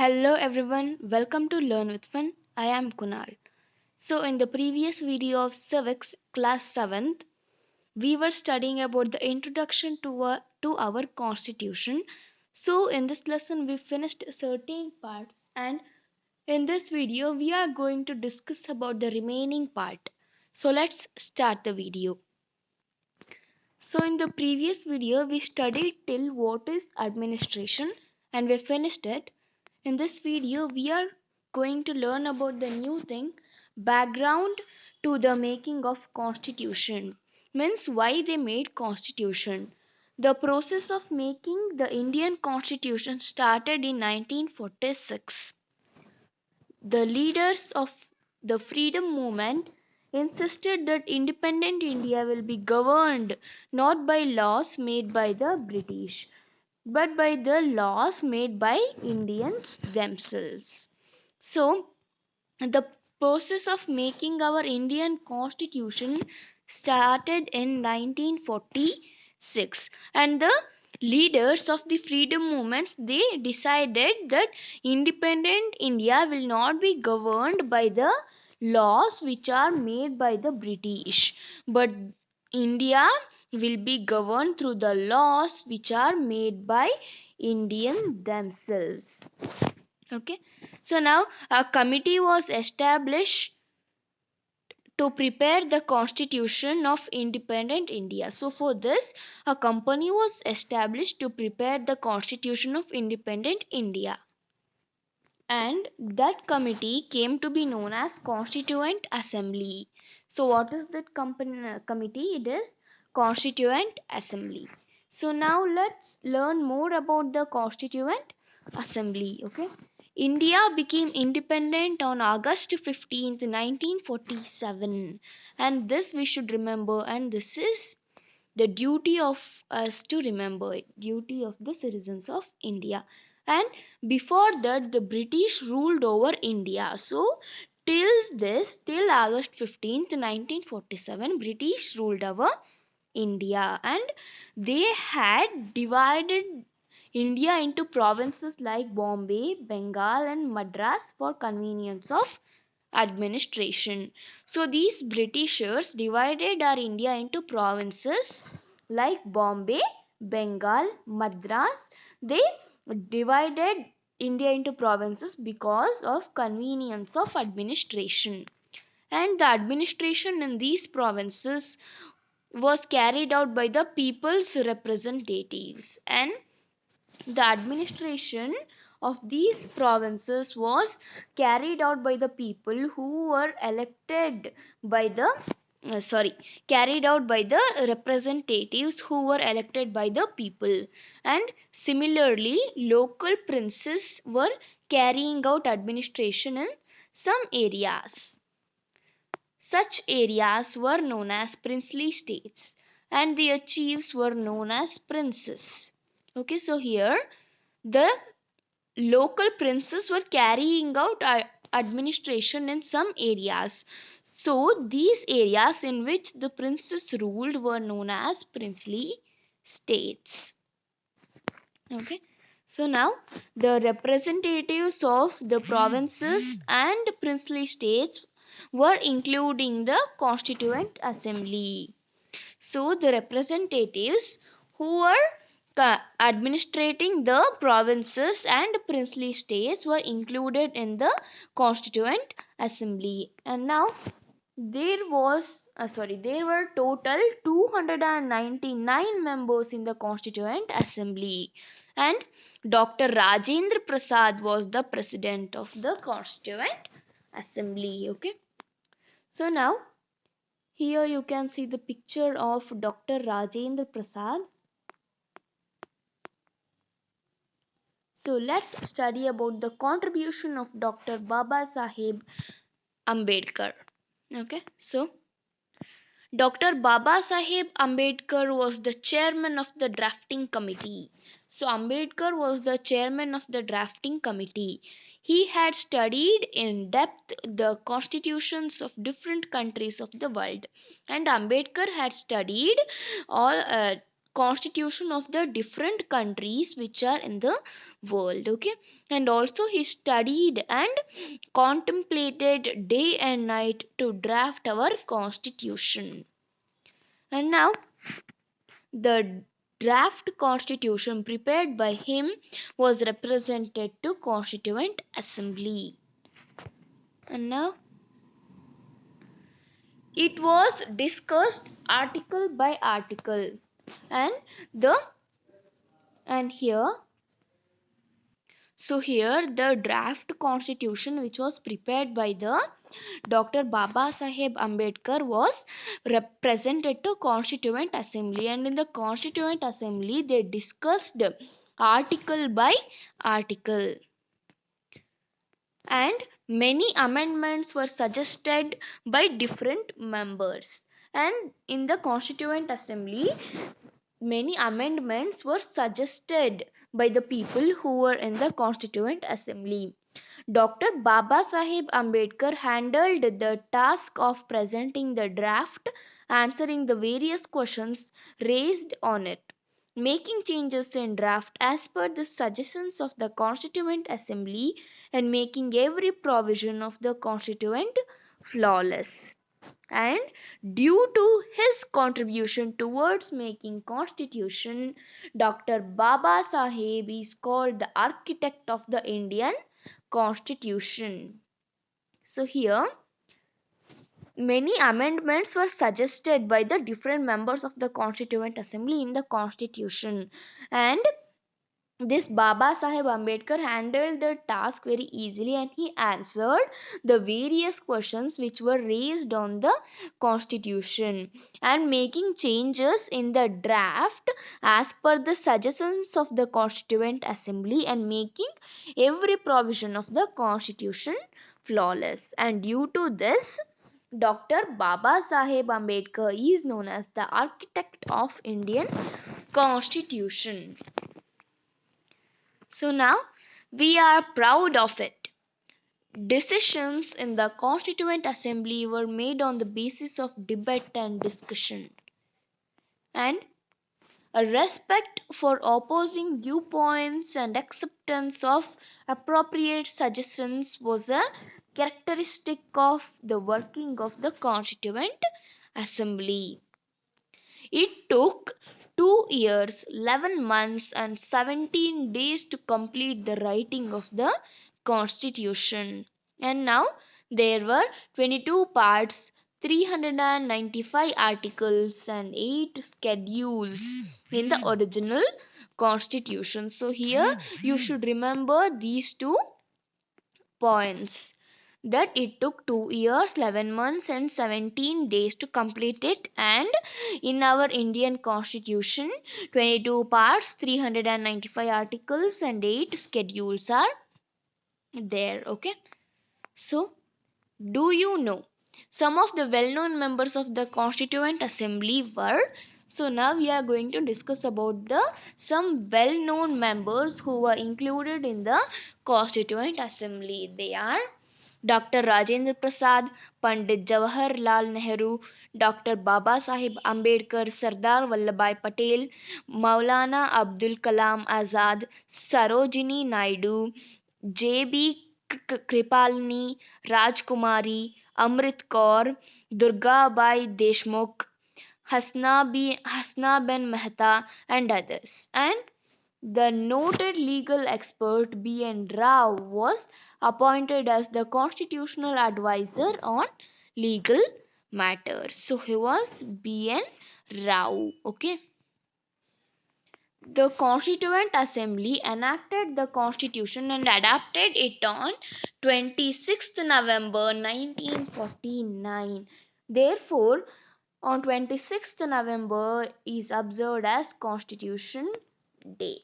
Hello everyone, welcome to Learn with Fun. I am Kunal. So in the previous video of Civics class 7th, we were studying about the introduction to our constitution. So in this lesson we finished certain parts, and in this video we are going to discuss about the remaining part. So let's start the video. So in the previous video we studied till what is administration and we finished it. In this video we are going to learn about the new thing, background to the making of constitution, means why they made constitution. The process of making the Indian constitution started in 1946. The leaders of the freedom movement insisted that independent India will be governed not by laws made by the British but by the laws made by Indians themselves. So, the process of making our Indian constitution started in 1946, and the leaders of the freedom movements they decided that independent India will not be governed by the laws which are made by the British, but India will be governed through the laws which are made by Indian themselves. Okay, so now a committee was established to prepare the constitution of independent India. So for this a company was established to prepare the constitution of independent India, and that committee came to be known as Constituent Assembly. So what is that committee? It is Constituent Assembly. So now let's learn more about the Constituent Assembly. Okay, India became independent on August 15th, 1947, and this we should remember, and this is the duty of us to remember it, duty of the citizens of India. And before that the British ruled over India. So till August 15th, 1947, British ruled over India, and they had divided India into provinces like Bombay, Bengal and Madras for convenience of administration. So these Britishers divided our India into provinces like Bombay, Bengal, Madras. They divided India into provinces because of convenience of administration. And the administration in these provinces was carried out by the people's representatives, and the administration of these provinces was carried out by the people who were elected by the carried out by the representatives who were elected by the people. And similarly local princes were carrying out administration in some areas. Such areas were known as princely states, and their chiefs were known as princes. Okay, so here the local princes were carrying out administration in some areas. So these areas in which the princes ruled were known as princely states. Okay, so now the representatives of the provinces and princely states were including the Constituent Assembly. So the representatives who were administrating the provinces and princely states were included in the Constituent Assembly. And now there were total 299 members in the Constituent Assembly, and Dr. Rajendra Prasad was the president of the Constituent Assembly. Okay, so now here you can see the picture of Dr. Rajendra Prasad. So let's study about the contribution of Dr. Baba Saheb Ambedkar. Okay, so Dr. Baba Saheb Ambedkar was the chairman of the drafting committee. So Ambedkar was the chairman of the drafting committee. He had studied in depth the constitutions of different countries of the world, and Ambedkar had studied all constitution of the different countries which are in the world. Okay, and also he studied and contemplated day and night to draft our constitution. And now the draft constitution prepared by him was represented to Constituent Assembly. And now it was discussed article by article, and the and here here the draft constitution which was prepared by the Dr. Baba Saheb Ambedkar was represented to Constituent Assembly, and in the Constituent Assembly they discussed article by article, and many amendments were suggested by different members. And in the Constituent Assembly many amendments were suggested by the people who were in the Constituent Assembly. Dr. Baba Saheb Ambedkar handled the task of presenting the draft, answering the various questions raised on it, making changes in draft as per the suggestions of the Constituent Assembly, and making every provision of the Constituent flawless. And due to his contribution towards making constitution, Dr. Baba Saheb is called the architect of the Indian constitution. So here many amendments were suggested by the different members of the Constituent Assembly in the constitution, and this Baba Saheb Ambedkar handled the task very easily, and he answered the various questions which were raised on the constitution, and making changes in the draft as per the suggestions of the Constituent Assembly, and making every provision of the constitution flawless. And due to this, Dr. Baba Saheb Ambedkar is known as the architect of Indian constitution. So now we are proud of it. Decisions in the Constituent Assembly were made on the basis of debate and discussion, and a respect for opposing viewpoints and acceptance of appropriate suggestions was a characteristic of the working of the Constituent Assembly. It took 2 years, 11 months, and 17 days to complete the writing of the Constitution. And now there were 22 parts, 395 articles, and 8 schedules in the original Constitution. So here you should remember these two points, that it took 2 years, 11 months, and 17 days to complete it. And in our Indian constitution, 22 parts, 395 articles, and 8 schedules are there. Okay, so do you know some of the well-known members of the Constituent Assembly were? So now we are going to discuss about the some well-known members who were included in the Constituent Assembly. They are Dr. Rajendra Prasad, Pandit Jawaharlal Nehru, Dr. Baba Sahib Ambedkar, Sardar Vallabhbhai Patel, Maulana Abdul Kalam Azad, Sarojini Naidu, J.B. Kripalani, Rajkumari, Amrit Kaur, Durgabai Deshmukh, Hasna Ben Mehta, and others. And the noted legal expert B.N. Rao was appointed as the constitutional advisor on legal matters. So he was B.N. Rao. Okay. The Constituent Assembly enacted the Constitution and adopted it on 26th November 1949. Therefore, on 26th November is observed as Constitution Day.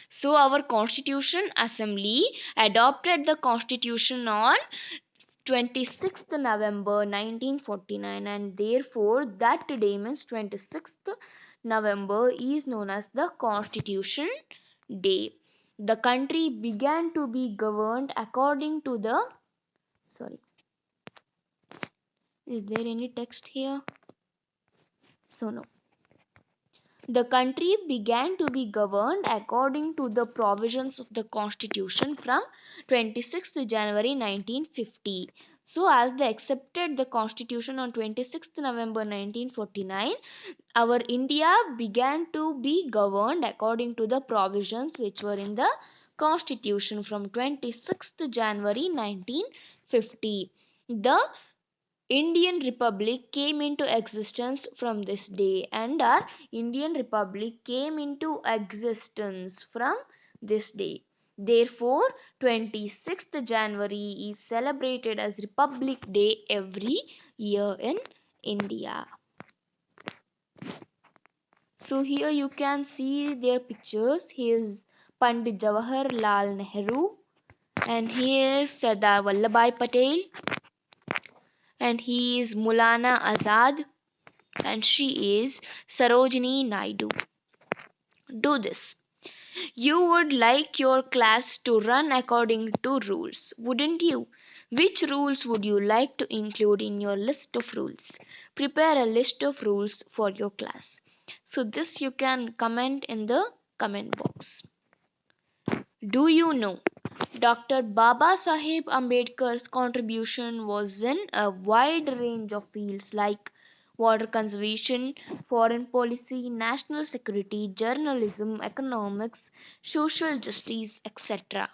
So our Constitution Assembly adopted the Constitution on 26th November 1949, and therefore that day means 26th November is known as the Constitution Day. The country began to be governed according to the is there any text here? So no. The country began to be governed according to the provisions of the Constitution from 26th January 1950. So, as they accepted the Constitution on 26th November 1949, our India began to be governed according to the provisions which were in the Constitution from 26th January 1950. The Indian Republic came into existence from this day, and our Indian Republic came into existence from this day. Therefore, 26th January is celebrated as Republic Day every year in India. So here you can see their pictures. He is Pandit Jawaharlal Nehru, and he is Sardar Vallabhbhai Patel, and he is Maulana Azad, and she is Sarojini Naidu. Do this. You would like your class to run according to rules, wouldn't you? Which rules would you like to include in your list of rules? Prepare a list of rules for your class. So this you can comment in the comment box. Do you know Dr. Baba Saheb Ambedkar's contribution was in a wide range of fields like water conservation, foreign policy, national security, journalism, economics, social justice, etc.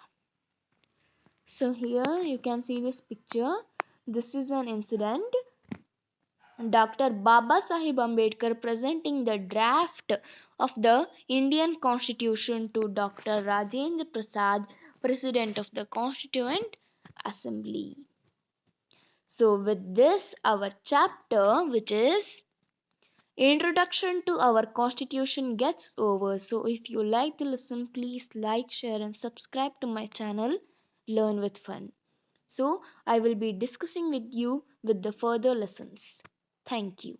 So here you can see this picture. This is an incident. Dr. Baba Sahib Ambedkar presenting the draft of the Indian Constitution to Dr. Rajendra Prasad, President of the Constituent Assembly. So with this, our chapter, which is Introduction to our Constitution, gets over. So if you like the lesson, please like, share and subscribe to my channel Learn with Fun. So I will be discussing with you with the further lessons. Thank you.